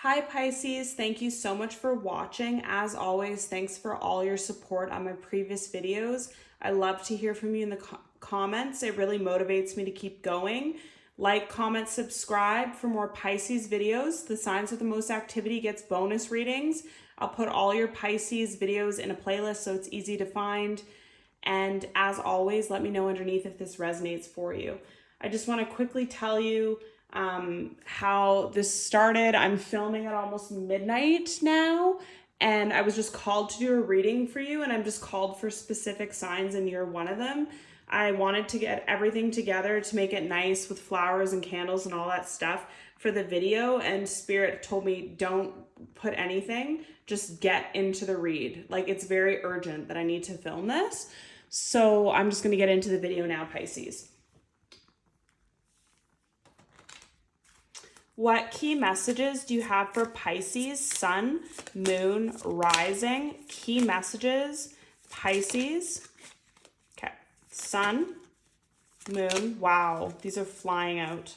Hi Pisces, thank you so much for watching. As always, thanks for all your support on my previous videos. I love to hear from you in the comments. It really motivates me to keep going. Like, comment, subscribe for more Pisces videos. The signs with the most activity gets bonus readings. I'll put all your Pisces videos in a playlist so it's easy to find. And as always, let me know underneath if this resonates for you. I just want to quickly tell you how this started. I'm filming at almost midnight now, and I was just called to do a reading for you, and I'm just called for specific signs, and you're one of them. I wanted to get everything together to make it nice with flowers and candles and all that stuff for the video, and Spirit told me don't put anything, just get into the read. Like, it's very urgent that I need to film this. So I'm just going to get into the video now, Pisces. What key messages do you have for Pisces, Sun, Moon, Rising? Key messages, Pisces. Okay, Sun, Moon. Wow, these are flying out.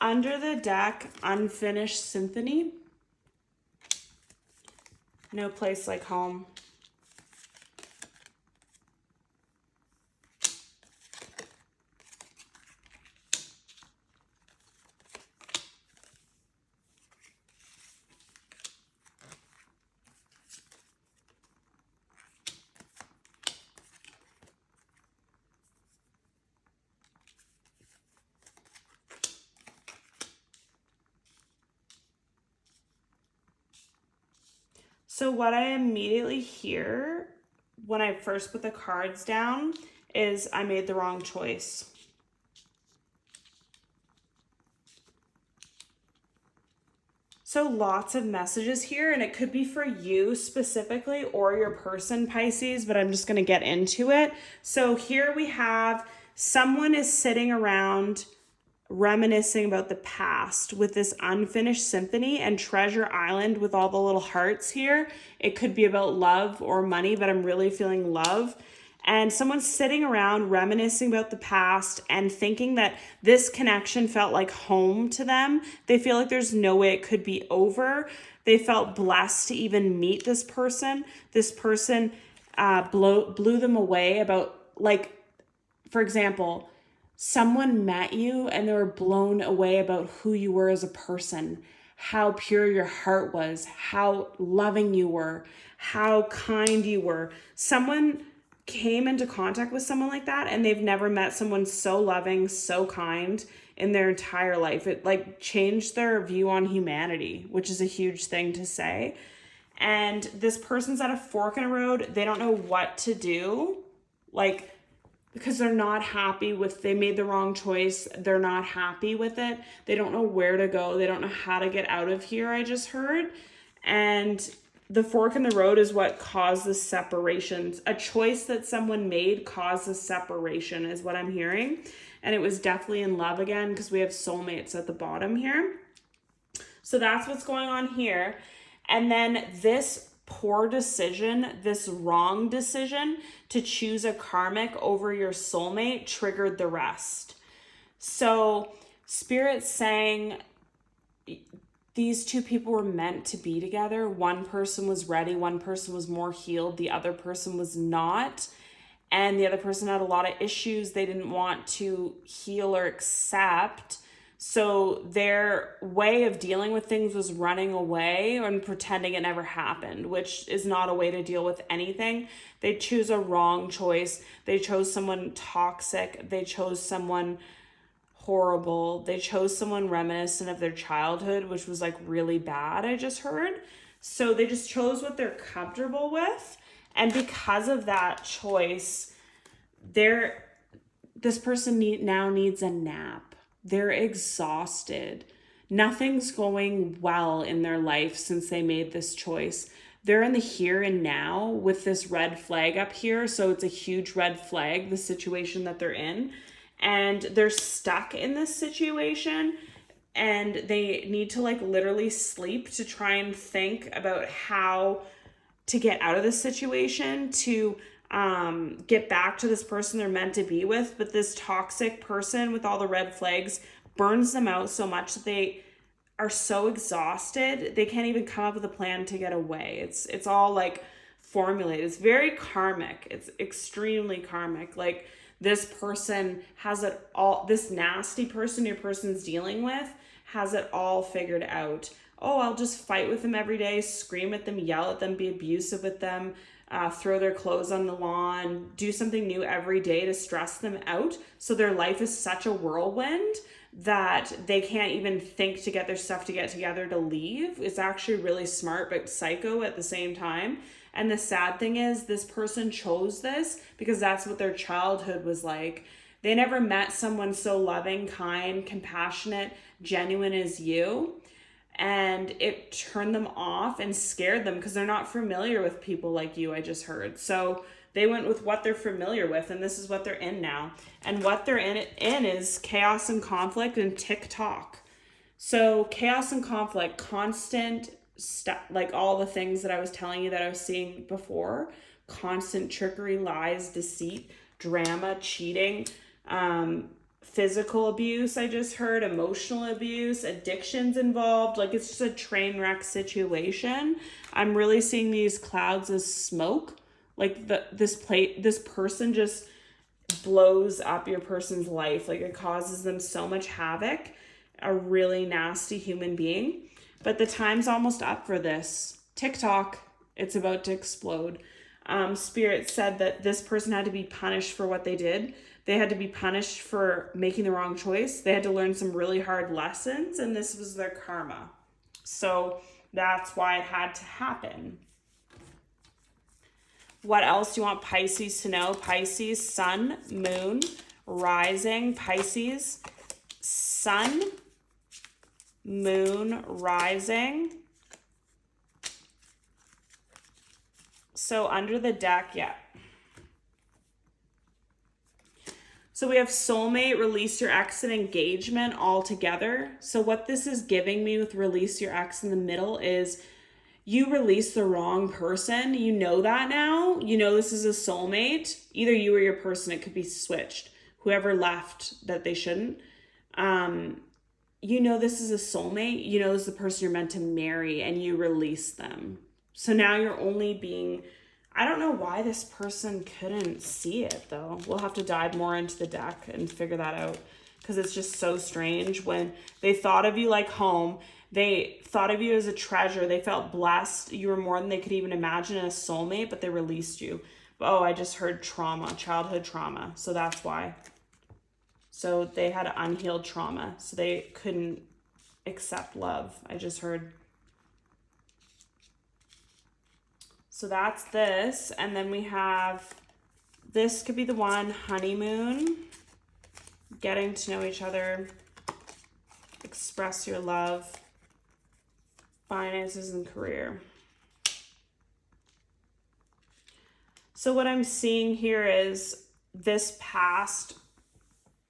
Under the deck, Unfinished Symphony. No place like home. So what I immediately hear when I first put the cards down is I made the wrong choice. So lots of messages here, and it could be for you specifically or your person, Pisces, but I'm just going to get into it. So here we have someone is sitting around reminiscing about the past with this Unfinished Symphony and Treasure Island with all the little hearts here. It could be about love or money, but I'm really feeling love. And someone's sitting around reminiscing about the past and thinking that this connection felt like home to them. They feel like there's no way it could be over. They felt blessed to even meet this person. This person blew them away about, like, for example, someone met you and they were blown away about who you were as a person, how pure your heart was, how loving you were, how kind you were. Someone came into contact with someone like that and they've never met someone so loving, so kind in their entire life. It like changed their view on humanity, which is a huge thing to say. And this person's at a fork in a road. They don't know what to do. Like, because they're not happy with, they made the wrong choice. They're not happy with it. They don't know where to go. They don't know how to get out of here, I just heard. And the fork in the road is what caused the separations. A choice that someone made caused the separation is what I'm hearing. And it was definitely in love again because we have soulmates at the bottom here. So that's what's going on here. And then this poor decision, this wrong decision to choose a karmic over your soulmate triggered the rest. So Spirit's saying these two people were meant to be together. One person was ready, one person was more healed, the other person was not. And the other person had a lot of issues they didn't want to heal or accept. So their way of dealing with things was running away and pretending it never happened, which is not a way to deal with anything. They choose a wrong choice. They chose someone toxic. They chose someone horrible. They chose someone reminiscent of their childhood, which was like really bad, I just heard. So they just chose what they're comfortable with. And because of that choice, this person now needs a nap. They're exhausted. Nothing's going well in their life since they made this choice. They're in the here and now with this red flag up here. So it's a huge red flag, the situation that they're in. And they're stuck in this situation. And they need to like literally sleep to try and think about how to get out of this situation, to get back to this person they're meant to be with, but this toxic person with all the red flags burns them out so much that they are so exhausted they can't even come up with a plan to get away. It's all like formulated. It's very karmic. It's extremely karmic. Like this person has it all, this nasty person your person's dealing with has it all figured out. Oh, I'll just fight with them every day, scream at them, yell at them, be abusive with them, throw their clothes on the lawn, do something new every day to stress them out. So their life is such a whirlwind that they can't even think to get their stuff to get together to leave. It's actually really smart, but psycho at the same time. And the sad thing is this person chose this because that's what their childhood was like. They never met someone so loving, kind, compassionate, genuine as you. And it turned them off and scared them because they're not familiar with people like you, I just heard. So they went with what they're familiar with, and this is what they're in now. And what they're in is chaos and conflict and tick-tock. So chaos and conflict, constant stuff, like all the things that I was telling you that I was seeing before, constant trickery, lies, deceit, drama, cheating, physical abuse, I just heard, emotional abuse, addictions involved. Like it's just a train wreck situation. I'm really seeing these clouds as smoke. Like this person just blows up your person's life. Like it causes them so much havoc. A really nasty human being. But the time's almost up for this. TikTok, it's about to explode. Spirit said that this person had to be punished for what they did. They had to be punished for making the wrong choice. They had to learn some really hard lessons, and this was their karma. So that's why it had to happen. What else do you want Pisces to know? Pisces, sun, moon, rising. Pisces, sun, moon, rising. So under the deck, yeah. So we have soulmate, release your ex, and engagement all together. So what this is giving me with release your ex in the middle is you release the wrong person. You know that now. You know this is a soulmate. Either you or your person. It could be switched. Whoever left that they shouldn't. You know this is a soulmate. You know this is the person you're meant to marry, and you release them. So now you're only being... I don't know why this person couldn't see it, though. We'll have to dive more into the deck and figure that out, because it's just so strange. When they thought of you like home, they thought of you as a treasure. They felt blessed. You were more than they could even imagine in a soulmate, but they released you. Oh, I just heard trauma, childhood trauma. So that's why. So they had unhealed trauma. So they couldn't accept love. I just heard. So that's this. And then we have, this could be the one, honeymoon, getting to know each other, express your love, finances and career. So what I'm seeing here is this past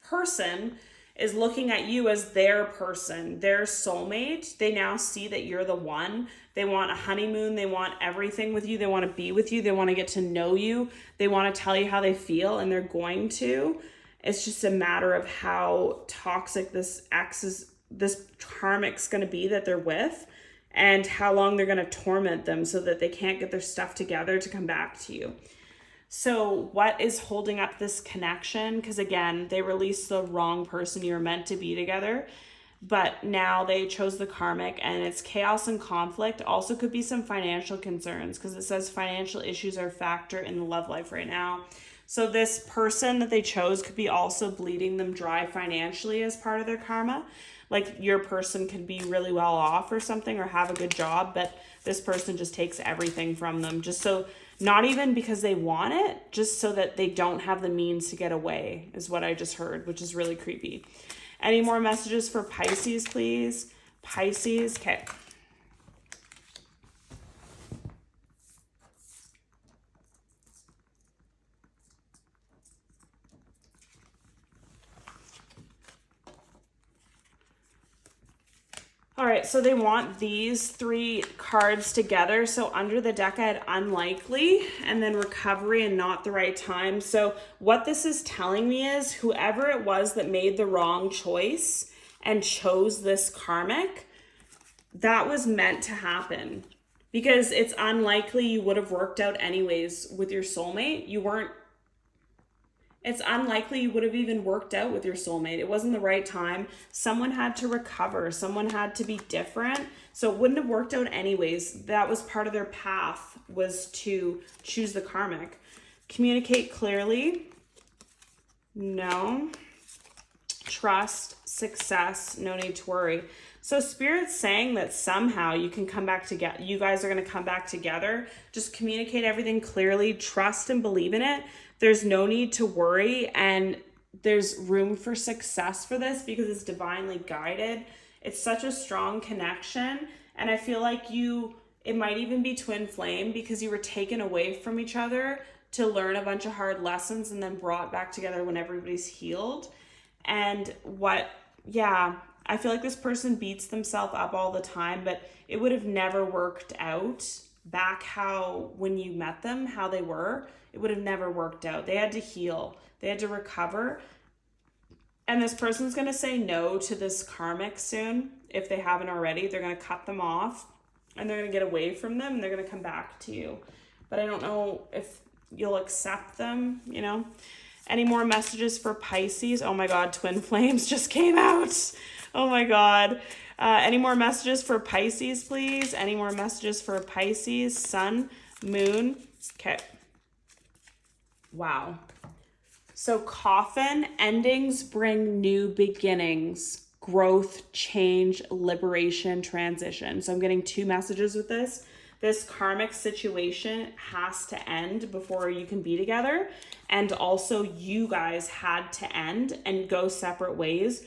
person is looking at you as their person, their soulmate. They now see that you're the one. They want a honeymoon. They want everything with you. They want to be with you. They want to get to know you. They want to tell you how they feel, and they're going to. It's just a matter of how toxic this karmic's going to be that they're with, and how long they're going to torment them so that they can't get their stuff together to come back to you. So what is holding up this connection? Because again, they released the wrong person. You were meant to be together, but now they chose the karmic, and it's chaos and conflict. Also could be some financial concerns, because it says financial issues are a factor in the love life right now. So this person that they chose could be also bleeding them dry financially as part of their karma. Like your person could be really well off or something, or have a good job, but this person just takes everything from them, just so... Not even because they want it, just so that they don't have the means to get away, is what I just heard, which is really creepy. Any more messages for Pisces, please? Pisces, okay. All right, so they want these 3 cards together. So under the deck, I had unlikely and then recovery and not the right time. So what this is telling me is whoever it was that made the wrong choice and chose this karmic, that was meant to happen. Because it's unlikely you would have worked out anyways with your soulmate. It's unlikely you would have even worked out with your soulmate. It wasn't the right time. Someone had to recover. Someone had to be different. So it wouldn't have worked out anyways. That was part of their path, was to choose the karmic. Communicate clearly. No. Trust, success, no need to worry. So Spirit's saying that somehow you can come back together. You guys are going to come back together. Just communicate everything clearly. Trust and believe in it. There's no need to worry, and there's room for success for this because it's divinely guided. It's such a strong connection, and I feel like it might even be twin flame because you were taken away from each other to learn a bunch of hard lessons and then brought back together when everybody's healed. And I feel like this person beats themselves up all the time, but it would have never worked out back when you met them, how they were. It would have never worked out. They had to heal. They had to recover. And this person's going to say no to this karmic soon. If they haven't already, they're going to cut them off and they're going to get away from them and they're going to come back to you. But I don't know if you'll accept them, Any more messages for Pisces? Oh my God, twin flames just came out. Oh my God. Any more messages for Pisces, please? Any more messages for Pisces? Sun, moon. Okay. Wow. So coffin, endings bring new beginnings, growth, change, liberation, transition. So I'm getting 2 messages with this. This karmic situation has to end before you can be together. And also you guys had to end and go separate ways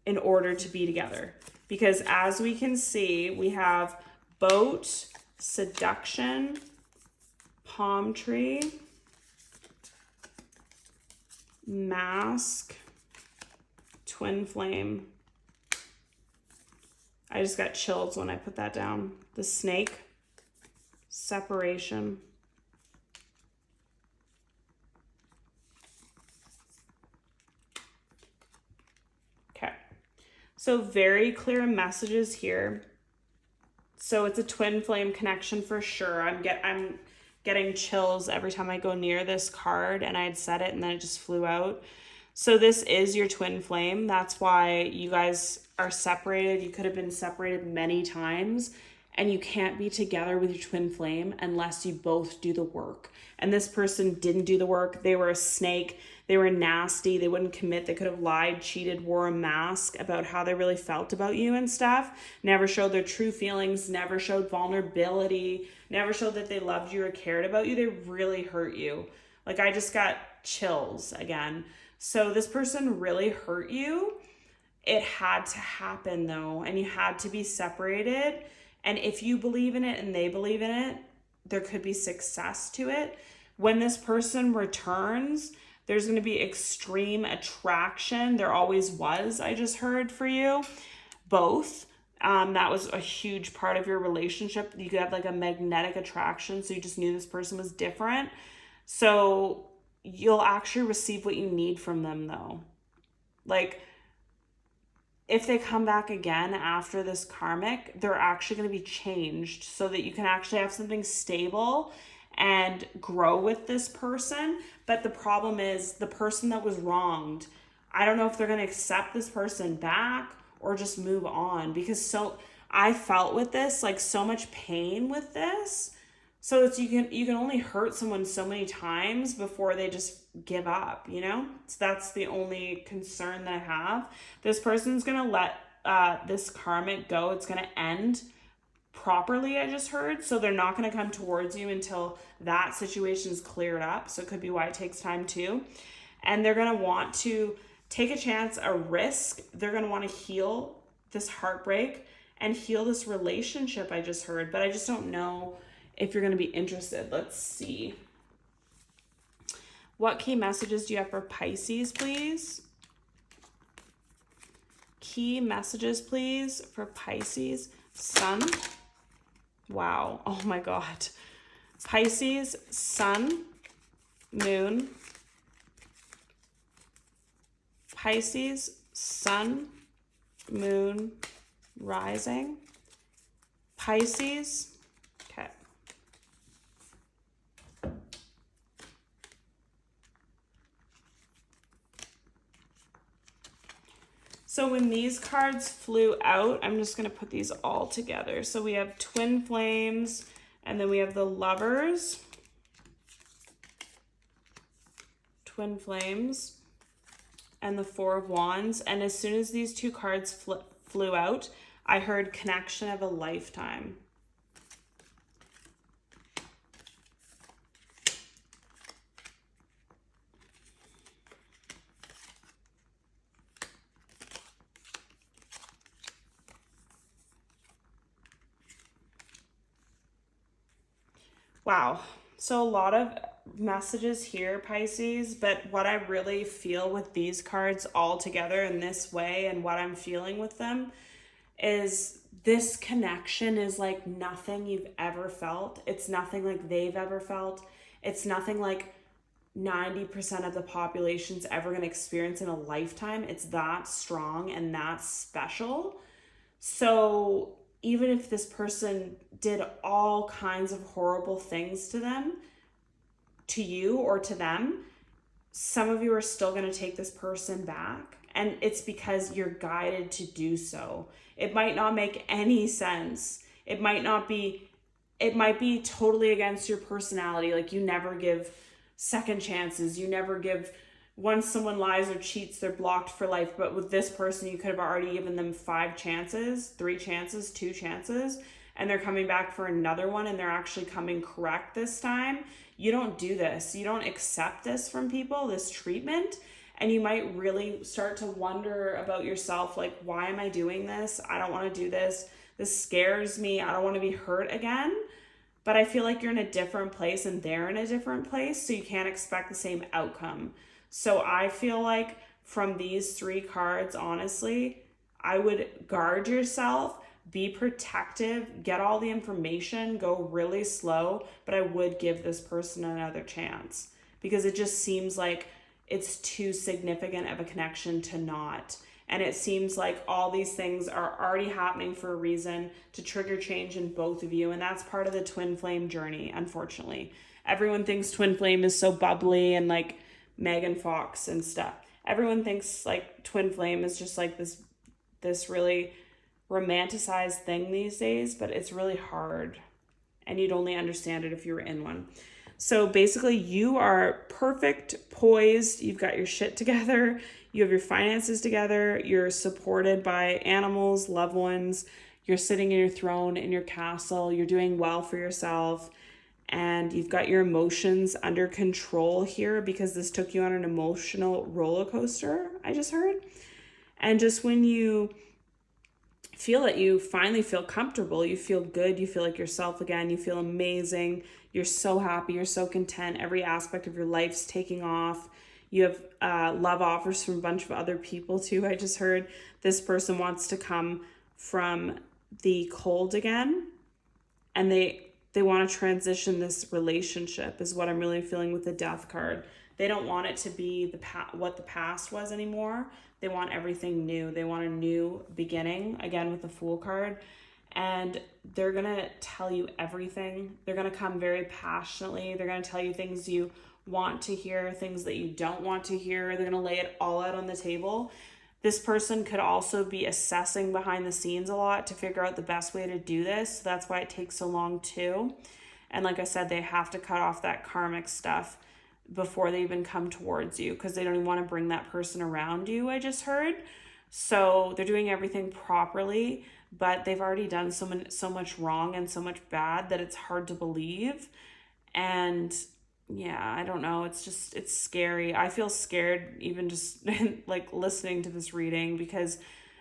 in order to be together. Because as we can see, we have boat, seduction, palm tree, mask, twin flame. I just got chills when I put that down. The snake, separation. Okay. So very clear messages here. So it's a twin flame connection for sure. I'm getting chills every time I go near this card, and I had said it and then it just flew out. So this is your twin flame. That's why you guys are separated. You could have been separated many times, and you can't be together with your twin flame unless you both do the work. And this person didn't do the work. They were a snake. They were nasty. They wouldn't commit. They could have lied, cheated, wore a mask about how they really felt about you and stuff. Never showed their true feelings, never showed vulnerability, never showed that they loved you or cared about you. They really hurt you. Like, I just got chills again. So this person really hurt you. It had to happen though, and you had to be separated. And if you believe in it and they believe in it, there could be success to it. When this person returns, there's going to be extreme attraction. There always was, I just heard, for you. Both. That was a huge part of your relationship. You could have like a magnetic attraction, so you just knew this person was different. So you'll actually receive what you need from them though. Like, if they come back again after this karmic, they're actually going to be changed so that you can actually have something stable and grow with this person. But the problem is the person that was wronged, I don't know if they're going to accept this person back or just move on, because I felt with this, like, so much pain with this. So it's you can only hurt someone so many times before they just give up, So that's the only concern that I have. This person's going to let this karmic go. It's going to end properly, I just heard. So they're not going to come towards you until that situation is cleared up. So it could be why it takes time too. And they're going to want to take a chance, a risk. They're going to want to heal this heartbreak and heal this relationship, I just heard. But I just don't know if you're going to be interested. Let's see. What key messages do you have for Pisces, please? key messages, please, for Pisces Sun. Wow. Oh my God. Pisces Sun, Moon. Pisces Sun, Moon, Rising. Pisces. Okay. So when these cards flew out, I'm just going to put these all together. So we have Twin Flames, and then we have the Lovers, Twin Flames, and the Four of Wands. And as soon as these two cards flew out, I heard connection of a lifetime. Wow. So a lot of messages here, Pisces, but what I really feel with these cards all together in this way and what I'm feeling with them is this connection is like nothing you've ever felt. It's nothing like they've ever felt. It's nothing like 90% of the population's ever going to experience in a lifetime. It's that strong and that special. So even if this person did all kinds of horrible things to them, to you or to them, some of you are still going to take this person back. And it's because you're guided to do so. It might not make any sense. It might be totally against your personality. Like you never give second chances. You never give, once someone lies or cheats, they're blocked for life. But with this person, you could have already given them 5 chances, 3 chances, 2 chances, and they're coming back for another one and they're actually coming correct this time. You don't do this. You don't accept this from people, this treatment. And you might really start to wonder about yourself, like, why am I doing this? I don't want to do this. This scares me. I don't want to be hurt again. But I feel like you're in a different place and they're in a different place, so you can't expect the same outcome. So I feel like from these 3 cards, honestly, I would guard yourself, be protective, get all the information, go really slow, but I would give this person another chance because it just seems like it's too significant of a connection to not. And it seems like all these things are already happening for a reason to trigger change in both of you. And that's part of the twin flame journey, unfortunately. Everyone thinks twin flame is so bubbly and like Megan Fox and stuff. Everyone thinks like twin flame is just like this really romanticized thing these days, but it's really hard. And you'd only understand it if you were in one. So basically you are perfect, poised, you've got your shit together, you have your finances together, you're supported by animals, loved ones, you're sitting in your throne, in your castle, you're doing well for yourself, and you've got your emotions under control here because this took you on an emotional roller coaster, I just heard. And just when you feel that you finally feel comfortable, you feel good, you feel like yourself again, you feel amazing, you're so happy, you're so content, every aspect of your life's taking off. You have love offers from a bunch of other people too. I just heard this person wants to come from the cold again, and they want to transition this relationship is what I'm really feeling with the Death card. They don't want it to be what the past was anymore. They want everything new. They want a new beginning, again with the Fool card. And they're going to tell you everything. They're going to come very passionately. They're going to tell you things you want to hear, things that you don't want to hear. They're going to lay it all out on the table. This person could also be assessing behind the scenes a lot to figure out the best way to do this. So that's why it takes so long too. And like I said, they have to cut off that karmic stuff before they even come towards you because they don't even want to bring that person around you, I just heard. So they're doing everything properly, but they've already done so much wrong and so much bad that it's hard to believe. And yeah, I don't know. It's scary. I feel scared even just like listening to this reading because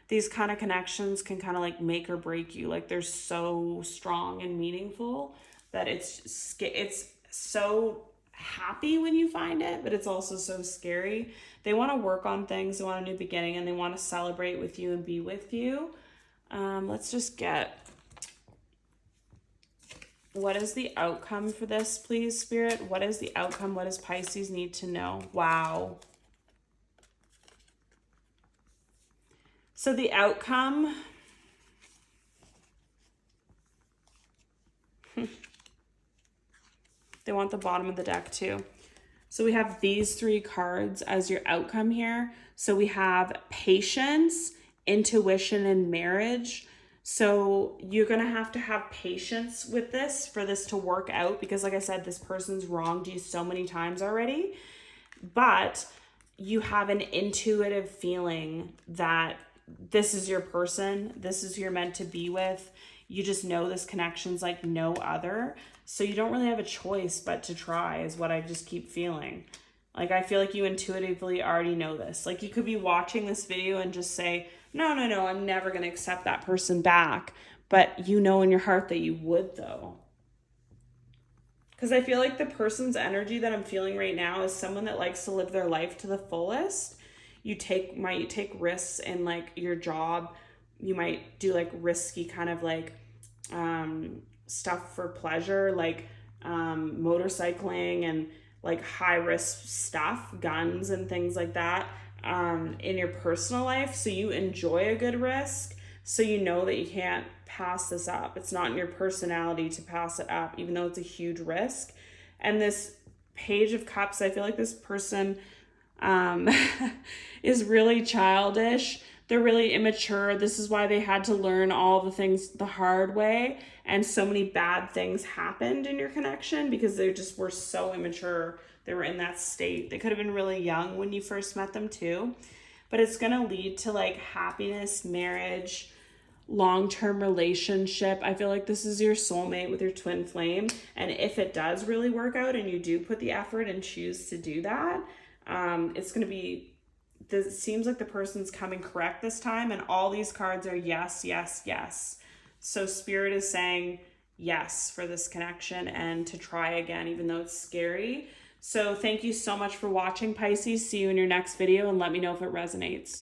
these kind of connections can kind of like make or break you. Like they're so strong and meaningful that it's so happy when you find it, but it's also so scary. They want to work on things, they want a new beginning, and they want to celebrate with you and be with you. Let's just get, what is the outcome for this, please, Spirit? What is the outcome? What does Pisces need to know? Wow. So the outcome, they want the bottom of the deck too. So we have these three cards as your outcome here. So we have patience, intuition, and marriage. So you're going to have patience with this for this to work out, because like I said, this person's wronged you so many times already. But you have an intuitive feeling that this is your person, this is who you're meant to be with. You just know this connection's like no other. So you don't really have a choice but to try, is what I just keep feeling. Like, I feel like you intuitively already know this. Like, you could be watching this video and just say, no, I'm never going to accept that person back. But you know in your heart that you would, though. Because I feel like the person's energy that I'm feeling right now is someone that likes to live their life to the fullest. You might take risks in like your job. You might do like risky kind of like stuff for pleasure, like motorcycling and like high risk stuff, guns and things like that in your personal life. So you enjoy a good risk. So you know that you can't pass this up. It's not in your personality to pass it up, even though it's a huge risk. And this Page of Cups, I feel like this person is really childish. They're really immature. This is why they had to learn all the things the hard way. And so many bad things happened in your connection because they just were so immature. They were in that state. They could have been really young when you first met them too. But it's going to lead to like happiness, marriage, long-term relationship. I feel like this is your soulmate with your twin flame. And if it does really work out and you do put the effort and choose to do that, it's going to be, it seems like the person's coming correct this time. And all these cards are yes, yes, yes. So Spirit is saying yes for this connection and to try again, even though it's scary. So thank you so much for watching, Pisces. See you in your next video and let me know if it resonates.